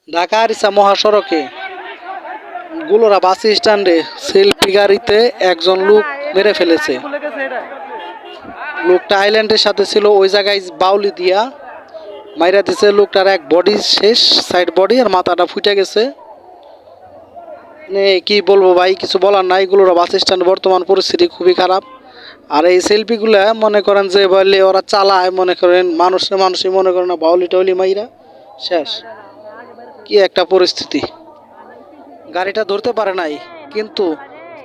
ঢাকা আরিচা মহাসড়কে গুলোরা বাস স্ট্যান্ডে সেলফি গাড়িতে একজন লোক মেরে ফেলেছে। লোকটা আইল্যান্ডের সাথে ছিল, ওই জায়গায় বাউলি দিয়া মাইরা দিছে। লোকটার এক বডি শেষ, সাইড বডি আর মাথাটা ফুটে গেছে। কি বলবো ভাই, কিছু বলার নাই। এগুলোর বাস স্ট্যান্ড বর্তমান পরিস্থিতি খুবই খারাপ। আর এই সেলফিগুলা মনে করেন যে বলে ওরা চালায়, মনে করেন মানুষই মনে করেন না, বাউলি টাউলি মাইরা শেষ। কি একটা পরিস্থিতি, গাড়িটা ধরতে পারে নাই, কিন্তু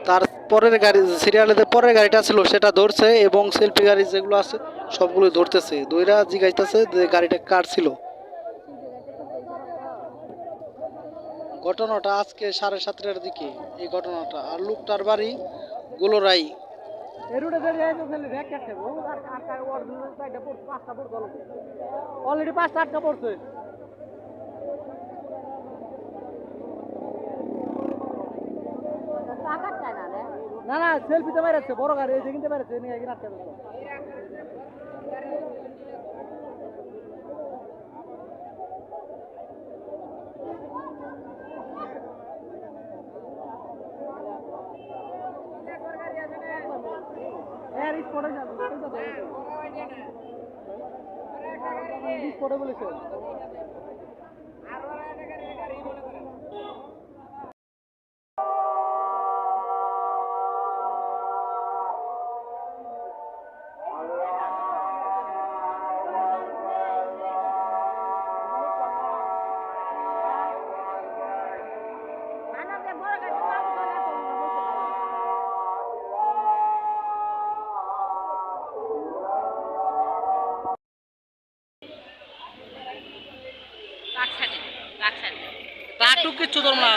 তার পরের গাড়ি, সিরিয়ালের পরের গাড়িটা ছিল সেটা ধরছে, এবং সেলফি গাড়ি যেগুলো আছে সবগুলো ধরতেছে, দইরা জিগাইতেছে যে গাড়িটা কার ছিল। ঘটনাটা আজকে 7:30টার দিকে এই ঘটনাটা। আর লোকটার বাড়ি গোলরাই। অলরেডি 5টা 8টা পড়ছে। না না, সেলফিতে মারাচ্ছে বড় গাড়ি, এই যে কিনতে পারছে নিয়ে এখানে আটকে দিল। এর স্পটে যাবে, স্পটে বলেছে। রাখটুক কিচ্ছু তোর না।